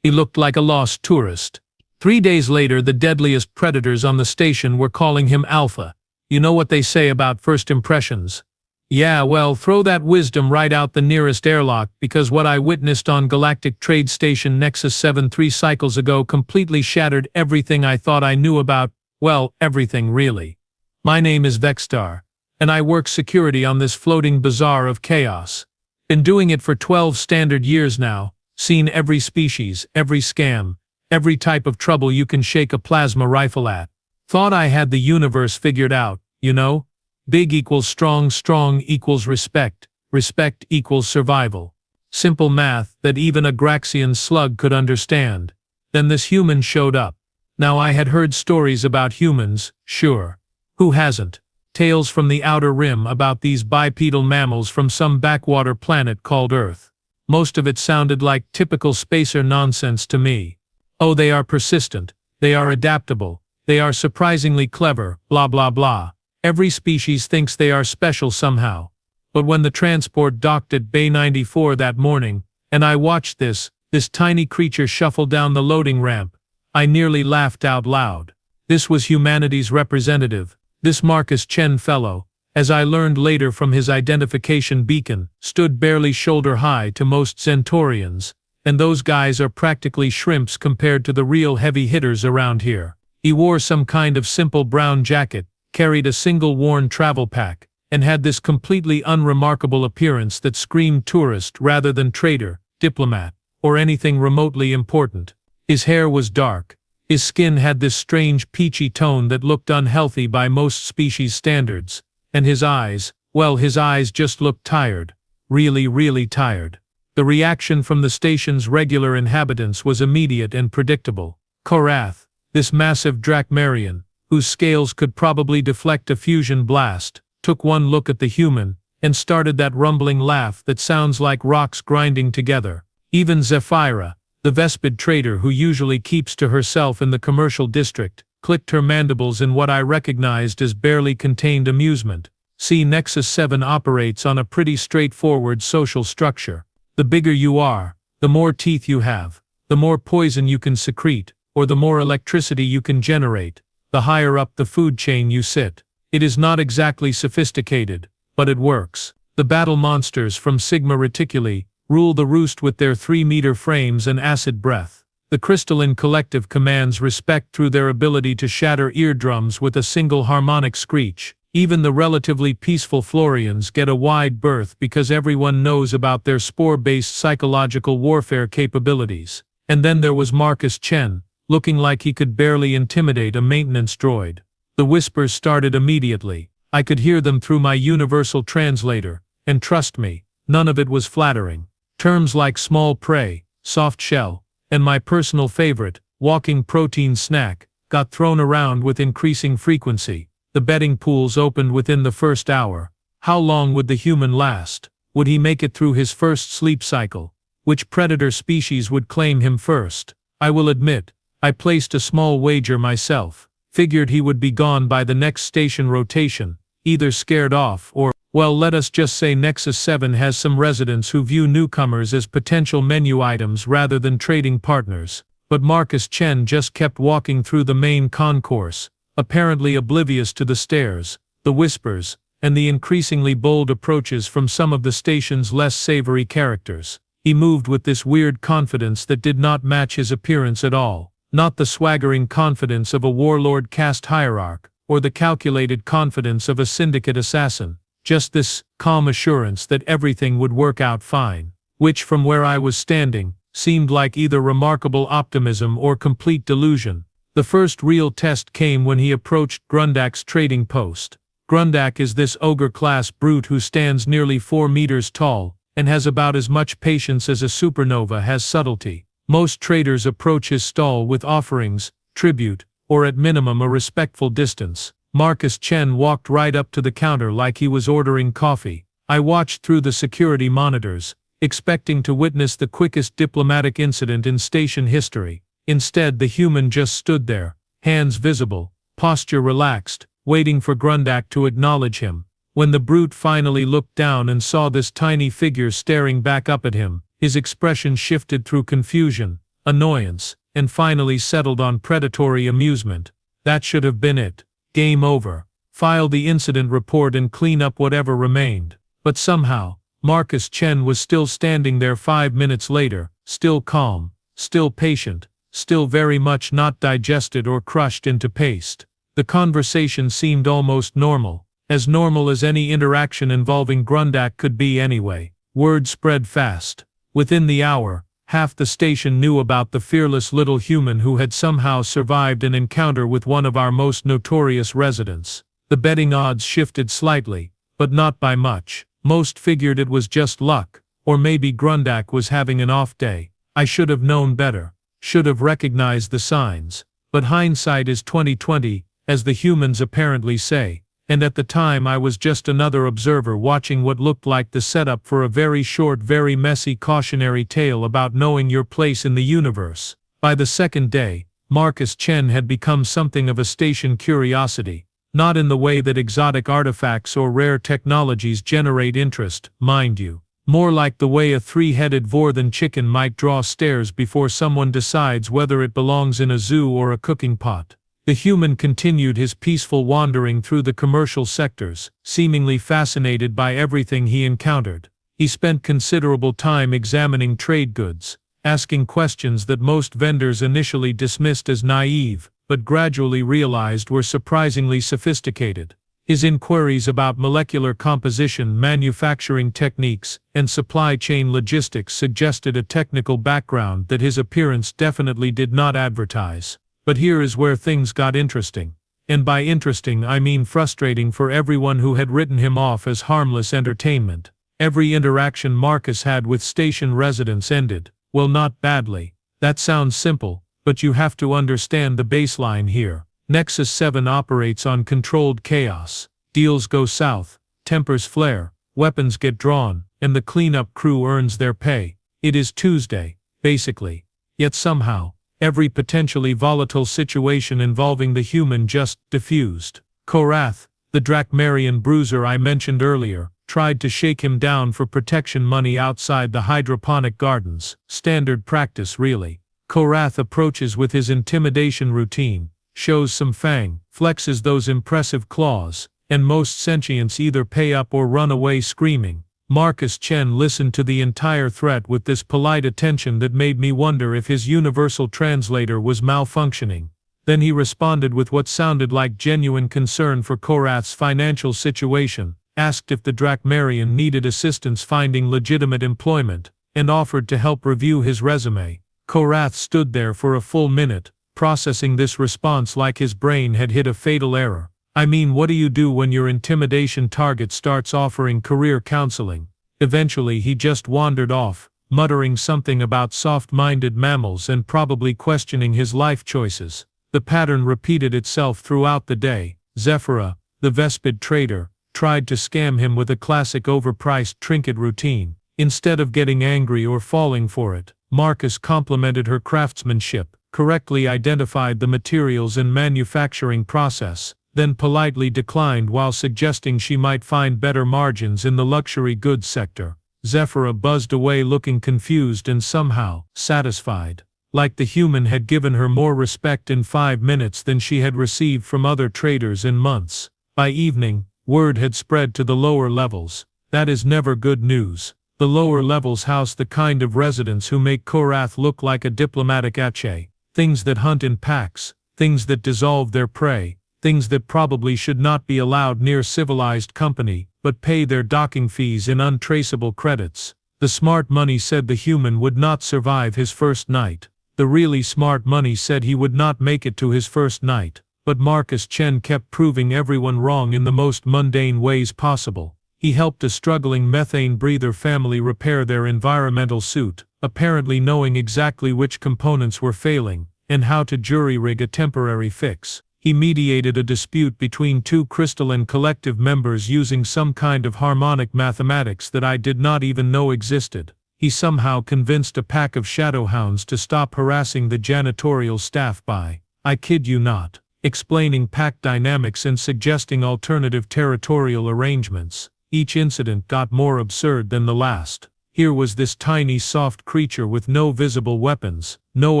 He looked like a lost tourist. 3 days later, the deadliest predators on the station were calling him Alpha. You know what they say about first impressions. Yeah, well, throw that wisdom right out the nearest airlock, because what I witnessed on Galactic Trade Station Nexus 7 3 cycles ago completely shattered everything I thought I knew about, well, everything really. My name is Vexstar, and I work security on this floating bazaar of chaos. Been doing it for 12 standard years now, seen every species, every scam, every type of trouble you can shake a plasma rifle at. Thought I had the universe figured out, you know? Big equals strong, strong equals respect, respect equals survival. Simple math that even a Graxian slug could understand. Then this human showed up. Now I had heard stories about humans, sure. Who hasn't? Tales from the outer rim about these bipedal mammals from some backwater planet called Earth. Most of it sounded like typical spacer nonsense to me. Oh, they are persistent, they are adaptable, they are surprisingly clever, blah blah blah. Every species thinks they are special somehow. But when the transport docked at Bay 94 that morning, and I watched this tiny creature shuffle down the loading ramp, I nearly laughed out loud. This was humanity's representative, this Marcus Chen fellow, as I learned later from his identification beacon, stood barely shoulder high to most Centaurians, and those guys are practically shrimps compared to the real heavy hitters around here. He wore some kind of simple brown jacket, carried a single worn travel pack, and had this completely unremarkable appearance that screamed tourist rather than trader, diplomat, or anything remotely important. His hair was dark. His skin had this strange peachy tone that looked unhealthy by most species standards. And his eyes, well, his eyes just looked tired. Really, really tired. The reaction from the station's regular inhabitants was immediate and predictable. Korath, this massive Drakmarian, whose scales could probably deflect a fusion blast, took one look at the human, and started that rumbling laugh that sounds like rocks grinding together. Even Zephyra, the Vespid trader who usually keeps to herself in the commercial district, clicked her mandibles in what I recognized as barely contained amusement. See, Nexus 7 operates on a pretty straightforward social structure. The bigger you are, the more teeth you have, the more poison you can secrete, or the more electricity you can generate, the higher up the food chain you sit. It is not exactly sophisticated, but it works. The battle monsters from Sigma Reticuli rule the roost with their 3-meter frames and acid breath. The crystalline collective commands respect through their ability to shatter eardrums with a single harmonic screech. Even the relatively peaceful Florians get a wide berth because everyone knows about their spore-based psychological warfare capabilities. And then there was Marcus Chen, looking like he could barely intimidate a maintenance droid. The whispers started immediately. I could hear them through my universal translator, and trust me, none of it was flattering. Terms like small prey, soft shell, and my personal favorite, walking protein snack, got thrown around with increasing frequency. The betting pools opened within the first hour. How long would the human last? Would he make it through his first sleep cycle? Which predator species would claim him first? I will admit, I placed a small wager myself. Figured he would be gone by the next station rotation, either scared off or, well, let us just say Nexus 7 has some residents who view newcomers as potential menu items rather than trading partners. But Marcus Chen just kept walking through the main concourse, apparently oblivious to the stares, the whispers, and the increasingly bold approaches from some of the station's less savory characters. He moved with this weird confidence that did not match his appearance at all. Not the swaggering confidence of a warlord caste hierarch, or the calculated confidence of a syndicate assassin. Just this calm assurance that everything would work out fine, which from where I was standing, seemed like either remarkable optimism or complete delusion. The first real test came when he approached Grundak's trading post. Grundak is this ogre-class brute who stands nearly 4 meters tall, and has about as much patience as a supernova has subtlety. Most traders approach his stall with offerings, tribute, or at minimum a respectful distance. Marcus Chen walked right up to the counter like he was ordering coffee. I watched through the security monitors, expecting to witness the quickest diplomatic incident in station history. Instead, the human just stood there, hands visible, posture relaxed, waiting for Grundak to acknowledge him. When the brute finally looked down and saw this tiny figure staring back up at him, his expression shifted through confusion, annoyance, and finally settled on predatory amusement. That should have been it. Game over. File the incident report and clean up whatever remained. But somehow, Marcus Chen was still standing there 5 minutes later, still calm, still patient, still very much not digested or crushed into paste. The conversation seemed almost normal, as normal as any interaction involving Grundak could be anyway. Word spread fast. Within the hour, half the station knew about the fearless little human who had somehow survived an encounter with one of our most notorious residents. The betting odds shifted slightly, but not by much. Most figured it was just luck, or maybe Grundak was having an off day. I should have known better, should have recognized the signs. But hindsight is 20/20, as the humans apparently say, and at the time I was just another observer watching what looked like the setup for a very short, very messy cautionary tale about knowing your place in the universe. By the second day, Marcus Chen had become something of a station curiosity. Not in the way that exotic artifacts or rare technologies generate interest, mind you. More like the way a three-headed Vorthan chicken might draw stares before someone decides whether it belongs in a zoo or a cooking pot. The human continued his peaceful wandering through the commercial sectors, seemingly fascinated by everything he encountered. He spent considerable time examining trade goods, asking questions that most vendors initially dismissed as naive, but gradually realized were surprisingly sophisticated. His inquiries about molecular composition, manufacturing techniques, and supply chain logistics suggested a technical background that his appearance definitely did not advertise. But here is where things got interesting. And by interesting I mean frustrating for everyone who had written him off as harmless entertainment. Every interaction Marcus had with station residents ended, well, not badly. That sounds simple, but you have to understand the baseline here. Nexus 7 operates on controlled chaos. Deals go south, tempers flare, weapons get drawn, and the cleanup crew earns their pay. It is Tuesday, basically. Yet somehow, every potentially volatile situation involving the human just diffused. Korath, the Drakmarian bruiser I mentioned earlier, tried to shake him down for protection money outside the hydroponic gardens. Standard practice, really. Korath approaches with his intimidation routine, shows some fang, flexes those impressive claws, and most sentients either pay up or run away screaming. Marcus Chen listened to the entire threat with this polite attention that made me wonder if his universal translator was malfunctioning. Then he responded with what sounded like genuine concern for Korath's financial situation, asked if the Drakmarian needed assistance finding legitimate employment, and offered to help review his resume. Korath stood there for a full minute, processing this response like his brain had hit a fatal error. I mean, what do you do when your intimidation target starts offering career counseling? Eventually he just wandered off, muttering something about soft-minded mammals and probably questioning his life choices. The pattern repeated itself throughout the day. Zephyra, the Vespid trader, tried to scam him with a classic overpriced trinket routine. Instead of getting angry or falling for it, Marcus complimented her craftsmanship, correctly identified the materials and manufacturing process, then politely declined while suggesting she might find better margins in the luxury goods sector. Zephyra buzzed away looking confused and somehow satisfied, like the human had given her more respect in 5 minutes than she had received from other traders in months. By evening, word had spread to the lower levels. That is never good news. The lower levels house the kind of residents who make Korath look like a diplomatic ache. Things that hunt in packs, things that dissolve their prey, things that probably should not be allowed near civilized company, but pay their docking fees in untraceable credits. The smart money said the human would not survive his first night. The really smart money said he would not make it to his first night. But Marcus Chen kept proving everyone wrong in the most mundane ways possible. He helped a struggling methane breather family repair their environmental suit, apparently knowing exactly which components were failing, and how to jury-rig a temporary fix. He mediated a dispute between two crystalline collective members using some kind of harmonic mathematics that I did not even know existed. He somehow convinced a pack of shadowhounds to stop harassing the janitorial staff by, I kid you not, explaining pack dynamics and suggesting alternative territorial arrangements. Each incident got more absurd than the last. Here was this tiny soft creature with no visible weapons, no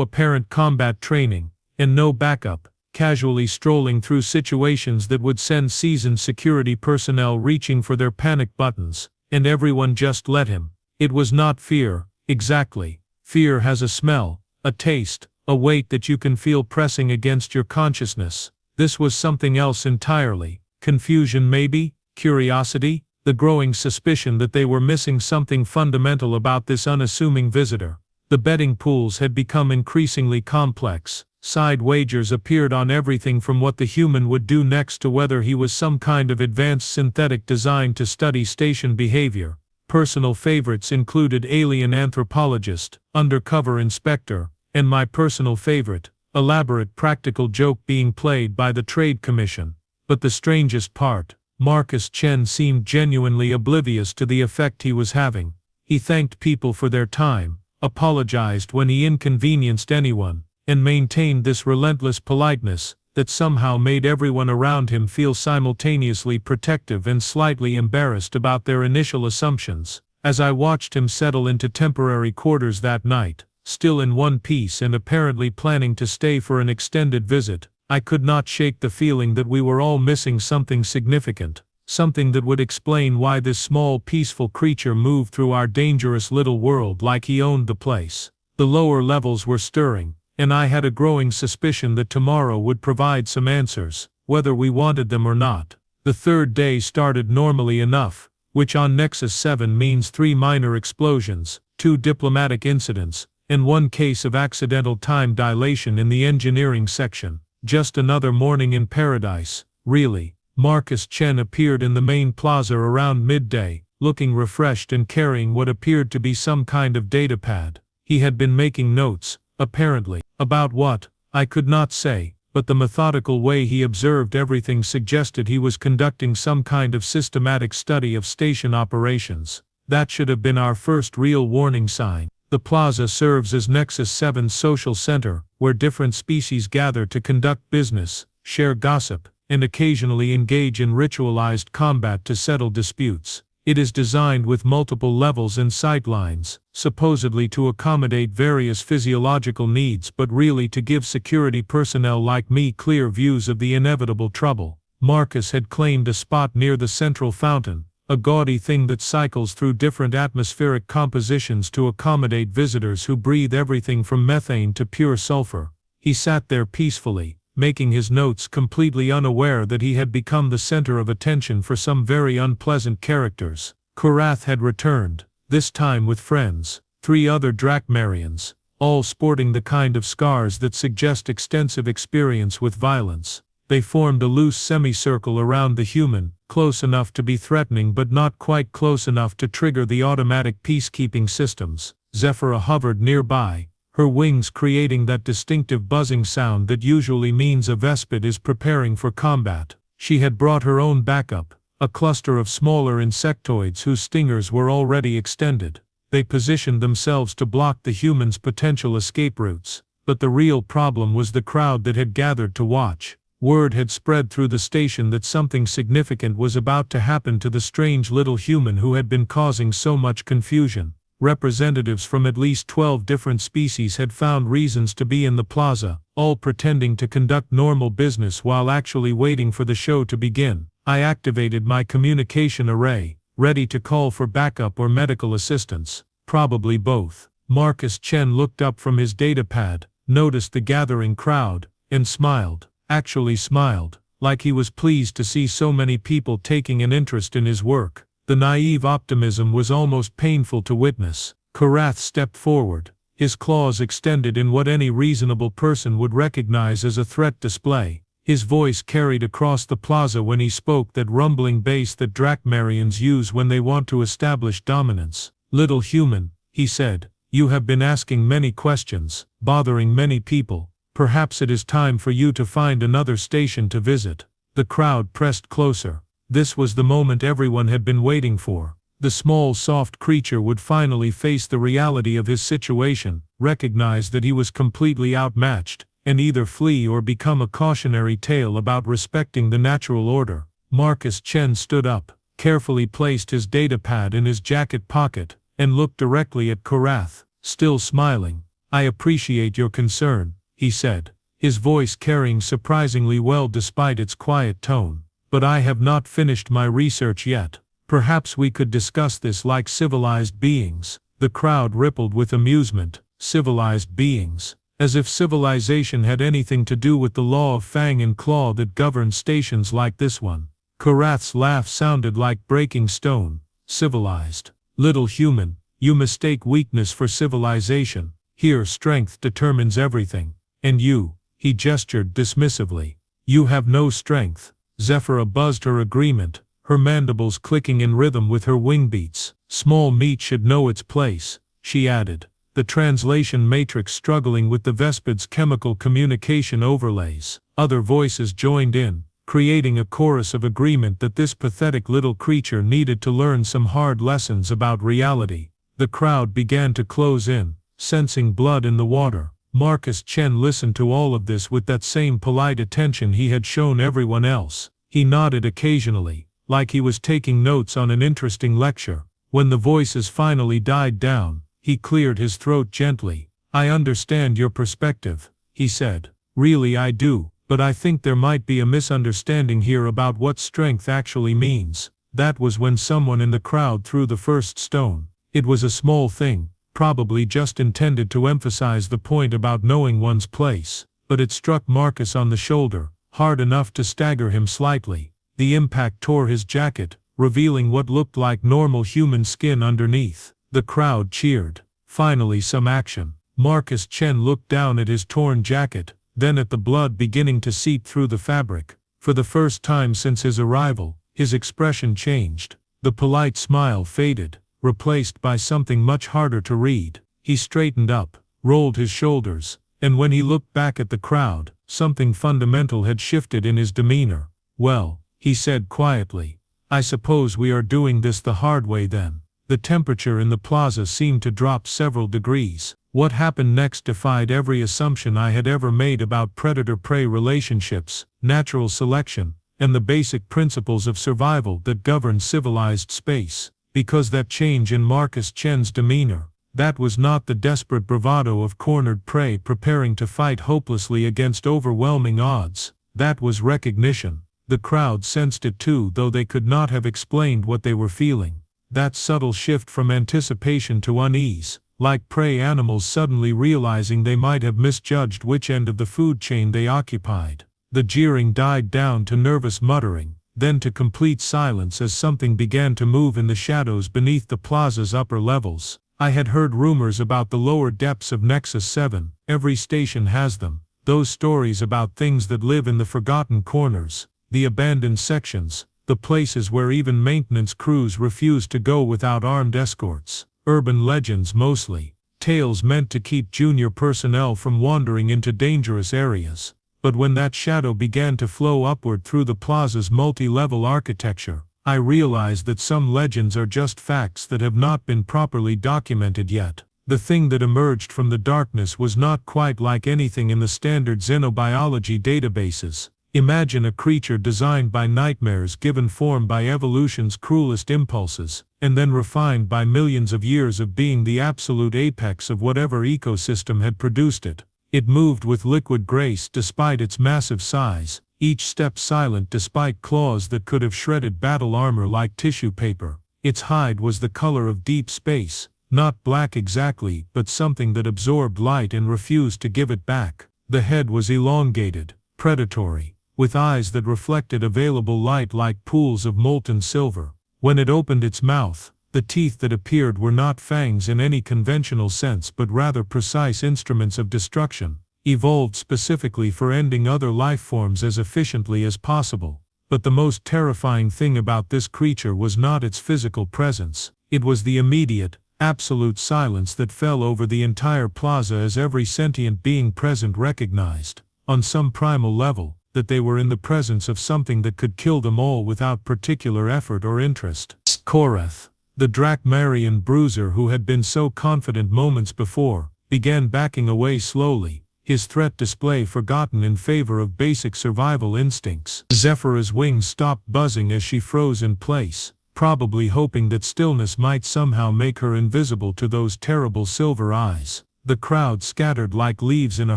apparent combat training, and no backup, casually strolling through situations that would send seasoned security personnel reaching for their panic buttons, and everyone just let him. It was not fear, exactly. Fear has a smell, a taste, a weight that you can feel pressing against your consciousness. This was something else entirely. Confusion maybe, curiosity, the growing suspicion that they were missing something fundamental about this unassuming visitor. The betting pools had become increasingly complex. Side wagers appeared on everything from what the human would do next to whether he was some kind of advanced synthetic designed to study station behavior. Personal favorites included alien anthropologist, undercover inspector, and my personal favorite, elaborate practical joke being played by the Trade Commission. But the strangest part, Marcus Chen seemed genuinely oblivious to the effect he was having. He thanked people for their time, apologized when he inconvenienced anyone, and maintained this relentless politeness that somehow made everyone around him feel simultaneously protective and slightly embarrassed about their initial assumptions. As I watched him settle into temporary quarters that night, still in one piece and apparently planning to stay for an extended visit, I could not shake the feeling that we were all missing something significant, something that would explain why this small peaceful creature moved through our dangerous little world like he owned the place. The lower levels were stirring, and I had a growing suspicion that tomorrow would provide some answers, whether we wanted them or not. The third day started normally enough, which on Nexus 7 means 3 minor explosions, 2 diplomatic incidents, and 1 case of accidental time dilation in the engineering section. Just another morning in paradise, really. Marcus Chen appeared in the main plaza around midday, looking refreshed and carrying what appeared to be some kind of datapad. He had been making notes, apparently. About what, I could not say, but the methodical way he observed everything suggested he was conducting some kind of systematic study of station operations. That should have been our first real warning sign. The plaza serves as Nexus 7's social center, where different species gather to conduct business, share gossip, and occasionally engage in ritualized combat to settle disputes. It is designed with multiple levels and sightlines, supposedly to accommodate various physiological needs but really to give security personnel like me clear views of the inevitable trouble. Marcus had claimed a spot near the central fountain, a gaudy thing that cycles through different atmospheric compositions to accommodate visitors who breathe everything from methane to pure sulfur. He sat there peacefully, making his notes, completely unaware that he had become the center of attention for some very unpleasant characters. Kurath had returned, this time with friends, 3 other Drachmarians, all sporting the kind of scars that suggest extensive experience with violence. They formed a loose semicircle around the human, close enough to be threatening but not quite close enough to trigger the automatic peacekeeping systems. Zephyra hovered nearby, her wings creating that distinctive buzzing sound that usually means a Vespid is preparing for combat. She had brought her own backup, a cluster of smaller insectoids whose stingers were already extended. They positioned themselves to block the humans' potential escape routes. But the real problem was the crowd that had gathered to watch. Word had spread through the station that something significant was about to happen to the strange little human who had been causing so much confusion. Representatives from at least 12 different species had found reasons to be in the plaza, all pretending to conduct normal business while actually waiting for the show to begin. I activated my communication array, ready to call for backup or medical assistance, probably both. Marcus Chen looked up from his datapad, noticed the gathering crowd, and smiled. Actually smiled, like he was pleased to see so many people taking an interest in his work. The naive optimism was almost painful to witness. Kurath stepped forward, his claws extended in what any reasonable person would recognize as a threat display. His voice carried across the plaza when he spoke that rumbling bass that Drachmarians use when they want to establish dominance. "Little human," he said, "you have been asking many questions, bothering many people. Perhaps it is time for you to find another station to visit." The crowd pressed closer. This was the moment everyone had been waiting for. The small soft creature would finally face the reality of his situation, recognize that he was completely outmatched, and either flee or become a cautionary tale about respecting the natural order. Marcus Chen stood up, carefully placed his datapad in his jacket pocket, and looked directly at Korath, still smiling. "I appreciate your concern," he said, his voice carrying surprisingly well despite its quiet tone. "But I have not finished my research yet. Perhaps we could discuss this like civilized beings." The crowd rippled with amusement. Civilized beings. As if civilization had anything to do with the law of fang and claw that governs stations like this one. Korath's laugh sounded like breaking stone. "Civilized. Little human, you mistake weakness for civilization. Here strength determines everything. And you," he gestured dismissively. "You have no strength." Zephyra buzzed her agreement, her mandibles clicking in rhythm with her wing beats. "Small meat should know its place," she added, the translation matrix struggling with the Vespid's chemical communication overlays. Other voices joined in, creating a chorus of agreement that this pathetic little creature needed to learn some hard lessons about reality. The crowd began to close in, sensing blood in the water. Marcus Chen listened to all of this with that same polite attention he had shown everyone else. He nodded occasionally, like he was taking notes on an interesting lecture. When the voices finally died down, he cleared his throat gently. "I understand your perspective," he said. "Really I do, but I think there might be a misunderstanding here about what strength actually means." That was when someone in the crowd threw the first stone. It was a small thing, probably just intended to emphasize the point about knowing one's place, but it struck Marcus on the shoulder, hard enough to stagger him slightly. The impact tore his jacket, revealing what looked like normal human skin underneath. The crowd cheered. Finally some action. Marcus Chen looked down at his torn jacket, then at the blood beginning to seep through the fabric. For the first time since his arrival, his expression changed. The polite smile faded, replaced by something much harder to read. He straightened up, rolled his shoulders, and when he looked back at the crowd, something fundamental had shifted in his demeanor. "Well," he said quietly, "I suppose we are doing this the hard way then." The temperature in the plaza seemed to drop several degrees. What happened next defied every assumption I had ever made about predator-prey relationships, natural selection, and the basic principles of survival that govern civilized space. Because that change in Marcus Chen's demeanor, that was not the desperate bravado of cornered prey preparing to fight hopelessly against overwhelming odds. That was recognition. The crowd sensed it too, though they could not have explained what they were feeling. That subtle shift from anticipation to unease, like prey animals suddenly realizing they might have misjudged which end of the food chain they occupied. The jeering died down to nervous muttering, then to complete silence as something began to move in the shadows beneath the plaza's upper levels. I had heard rumors about the lower depths of Nexus 7, every station has them, those stories about things that live in the forgotten corners, the abandoned sections, the places where even maintenance crews refuse to go without armed escorts. Urban legends mostly, tales meant to keep junior personnel from wandering into dangerous areas. But when that shadow began to flow upward through the plaza's multi-level architecture, I realized that some legends are just facts that have not been properly documented yet. The thing that emerged from the darkness was not quite like anything in the standard xenobiology databases. Imagine a creature designed by nightmares, given form by evolution's cruelest impulses, and then refined by millions of years of being the absolute apex of whatever ecosystem had produced it. It moved with liquid grace despite its massive size, each step silent despite claws that could have shredded battle armor like tissue paper. Its hide was the color of deep space, not black exactly, but something that absorbed light and refused to give it back. The head was elongated, predatory, with eyes that reflected available light like pools of molten silver. When it opened its mouth, the teeth that appeared were not fangs in any conventional sense but rather precise instruments of destruction, evolved specifically for ending other life forms as efficiently as possible. But the most terrifying thing about this creature was not its physical presence, it was the immediate, absolute silence that fell over the entire plaza as every sentient being present recognized, on some primal level, that they were in the presence of something that could kill them all without particular effort or interest. Korath, the Drakmarian bruiser who had been so confident moments before, began backing away slowly, his threat display forgotten in favor of basic survival instincts. Zephyra's wings stopped buzzing as she froze in place, probably hoping that stillness might somehow make her invisible to those terrible silver eyes. The crowd scattered like leaves in a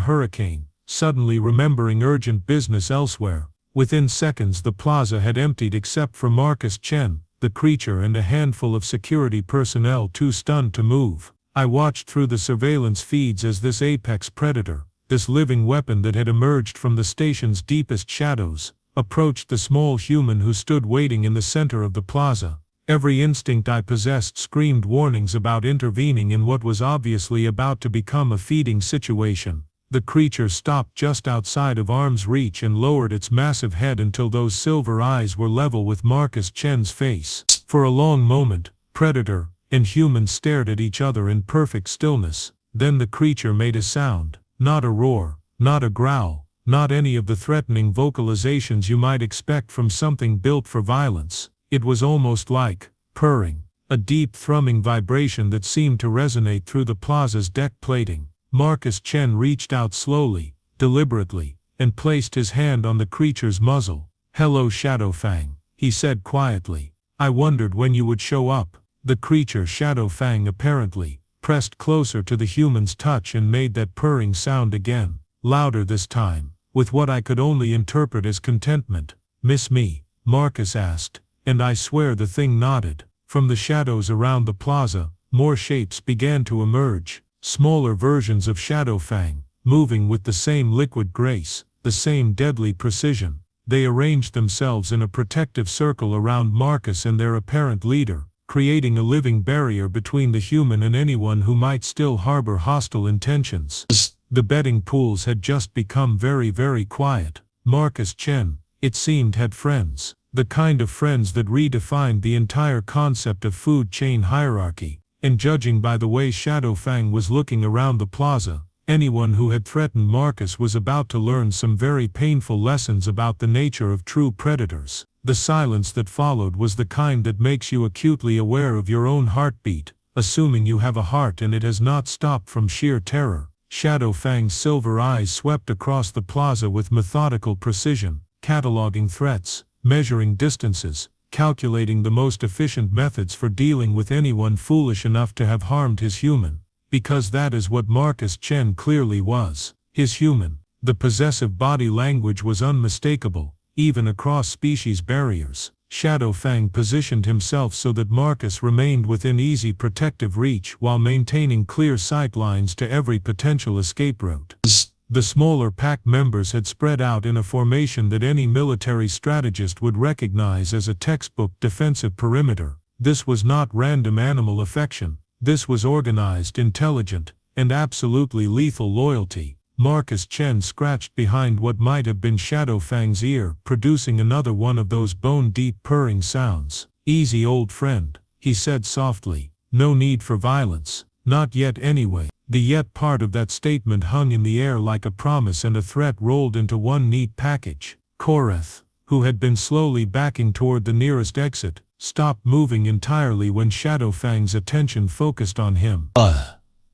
hurricane, suddenly remembering urgent business elsewhere. Within seconds the plaza had emptied except for Marcus Chen, the creature, and a handful of security personnel too stunned to move. I watched through the surveillance feeds as this apex predator, this living weapon that had emerged from the station's deepest shadows, approached the small human who stood waiting in the center of the plaza. Every instinct I possessed screamed warnings about intervening in what was obviously about to become a feeding situation. The creature stopped just outside of arm's reach and lowered its massive head until those silver eyes were level with Marcus Chen's face. For a long moment, predator and human stared at each other in perfect stillness. Then the creature made a sound, not a roar, not a growl, not any of the threatening vocalizations you might expect from something built for violence. It was almost like purring, a deep thrumming vibration that seemed to resonate through the plaza's deck plating. Marcus Chen reached out slowly, deliberately, and placed his hand on the creature's muzzle. "Hello, Shadowfang," he said quietly. "I wondered when you would show up." The creature, Shadowfang apparently, pressed closer to the human's touch and made that purring sound again, louder this time, with what I could only interpret as contentment. "Miss me?" Marcus asked, and I swear the thing nodded. From the shadows around the plaza, more shapes began to emerge. Smaller versions of Shadowfang, moving with the same liquid grace, the same deadly precision. They arranged themselves in a protective circle around Marcus and their apparent leader, creating a living barrier between the human and anyone who might still harbor hostile intentions. The betting pools had just become very, very quiet. Marcus Chen, it seemed, had friends, the kind of friends that redefined the entire concept of food chain hierarchy. And judging by the way Shadowfang was looking around the plaza, anyone who had threatened Marcus was about to learn some very painful lessons about the nature of true predators. The silence that followed was the kind that makes you acutely aware of your own heartbeat, assuming you have a heart and it has not stopped from sheer terror. Shadowfang's silver eyes swept across the plaza with methodical precision, cataloging threats, measuring distances, calculating the most efficient methods for dealing with anyone foolish enough to have harmed his human. Because that is what Marcus Chen clearly was, his human. The possessive body language was unmistakable, even across species barriers. Shadowfang positioned himself so that Marcus remained within easy protective reach while maintaining clear sight lines to every potential escape route. The smaller pack members had spread out in a formation that any military strategist would recognize as a textbook defensive perimeter. This was not random animal affection. This was organized, intelligent, and absolutely lethal loyalty. Marcus Chen scratched behind what might have been Shadowfang's ear, producing another one of those bone-deep purring sounds. "Easy, old friend," he said softly. "No need for violence. Not yet anyway." The yet part of that statement hung in the air like a promise and a threat rolled into one neat package. Koreth, who had been slowly backing toward the nearest exit, stopped moving entirely when Shadowfang's attention focused on him.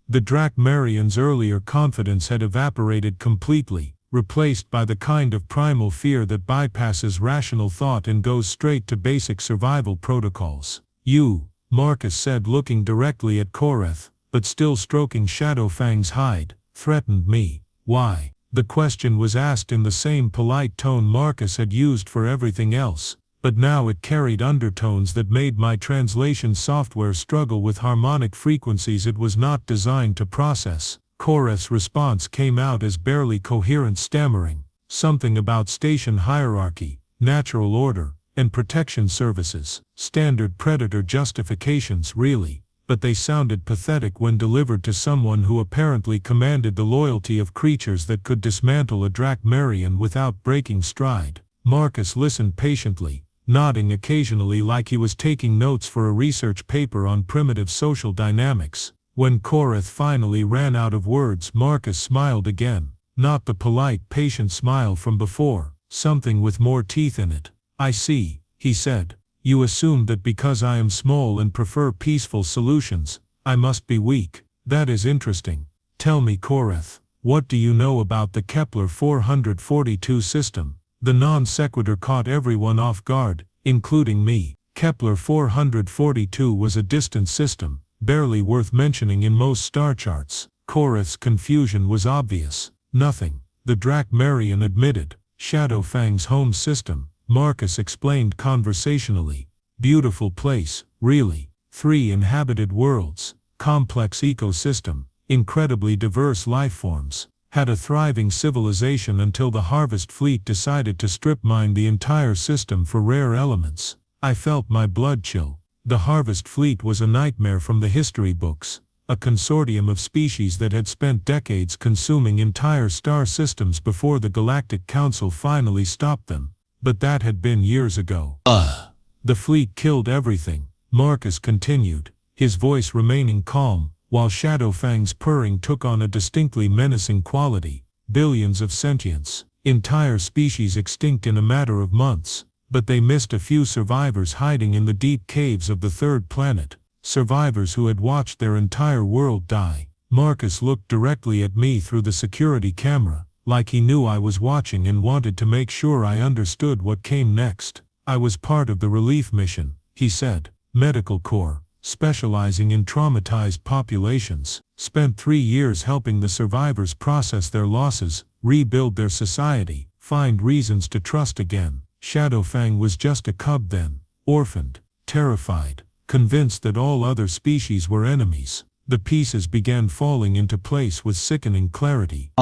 The Drakmarian's earlier confidence had evaporated completely, replaced by the kind of primal fear that bypasses rational thought and goes straight to basic survival protocols. "You," Marcus said, looking directly at Koreth, but still stroking Shadowfang's hide, "threatened me. Why?" The question was asked in the same polite tone Marcus had used for everything else, but now it carried undertones that made my translation software struggle with harmonic frequencies it was not designed to process. Koreth's response came out as barely coherent stammering, something about station hierarchy, natural order, and protection services. Standard predator justifications, really. But they sounded pathetic when delivered to someone who apparently commanded the loyalty of creatures that could dismantle a Drakmarian without breaking stride. Marcus listened patiently, nodding occasionally like he was taking notes for a research paper on primitive social dynamics. When Koreth finally ran out of words, Marcus smiled again, not the polite, patient smile from before, something with more teeth in it. "I see," he said. "You assume that because I am small and prefer peaceful solutions, I must be weak. That is interesting. Tell me, Koreth, what do you know about the Kepler 442 system?" The non sequitur caught everyone off guard, including me. Kepler 442 was a distant system, barely worth mentioning in most star charts. Korath's confusion was obvious. Nothing, the Drakmarian admitted. Shadowfang's home system, Marcus explained conversationally. Beautiful place, really. 3 inhabited worlds, complex ecosystem, incredibly diverse lifeforms. Had a thriving civilization until the Harvest Fleet decided to strip mine the entire system for rare elements. I felt my blood chill. The Harvest Fleet was a nightmare from the history books, a consortium of species that had spent decades consuming entire star systems before the Galactic Council finally stopped them. But that had been years ago. The fleet killed everything, Marcus continued, his voice remaining calm, while Shadowfang's purring took on a distinctly menacing quality. Billions of sentience, entire species extinct in a matter of months, but they missed a few survivors hiding in the deep caves of the third planet, survivors who had watched their entire world die. Marcus looked directly at me through the security camera, like he knew I was watching and wanted to make sure I understood what came next. I was part of the relief mission, he said. Medical Corps, specializing in traumatized populations, spent 3 years helping the survivors process their losses, rebuild their society, find reasons to trust again. Shadowfang was just a cub then, orphaned, terrified, convinced that all other species were enemies. The pieces began falling into place with sickening clarity.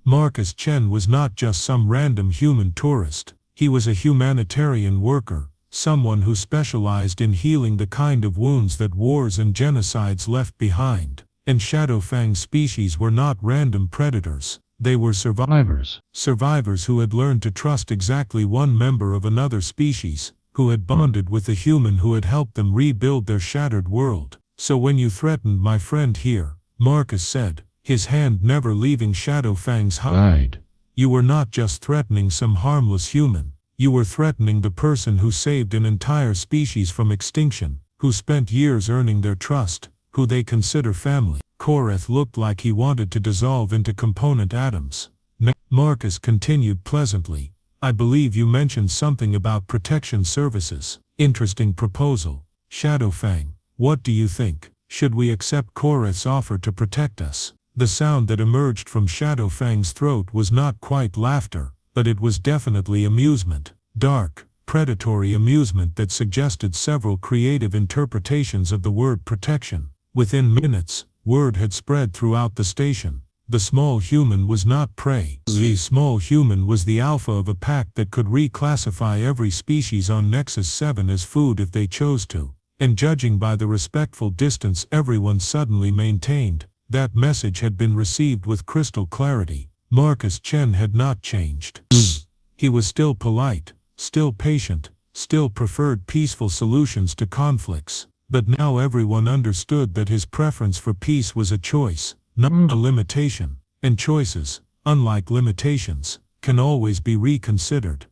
Marcus Chen was not just some random human tourist. He was a humanitarian worker, someone who specialized in healing the kind of wounds that wars and genocides left behind. And Shadowfang's species were not random predators. They were survivors. Survivors who had learned to trust exactly one member of another species, who had bonded with the human who had helped them rebuild their shattered world. So when you threatened my friend here, Marcus said, his hand never leaving Shadowfang's hide, you were not just threatening some harmless human. You were threatening the person who saved an entire species from extinction, who spent years earning their trust, who they consider family. Korath looked like he wanted to dissolve into component atoms. Marcus continued pleasantly. I believe you mentioned something about protection services. Interesting proposal. Shadowfang, what do you think? Should we accept Korath's offer to protect us? The sound that emerged from Shadowfang's throat was not quite laughter, but it was definitely amusement. Dark, predatory amusement that suggested several creative interpretations of the word protection. Within minutes, word had spread throughout the station. The small human was not prey. The small human was the alpha of a pack that could reclassify every species on Nexus 7 as food if they chose to. And judging by the respectful distance everyone suddenly maintained, that message had been received with crystal clarity. Marcus Chen had not changed. He was still polite, still patient, still preferred peaceful solutions to conflicts. But now everyone understood that his preference for peace was a choice, not a limitation. And choices, unlike limitations, can always be reconsidered.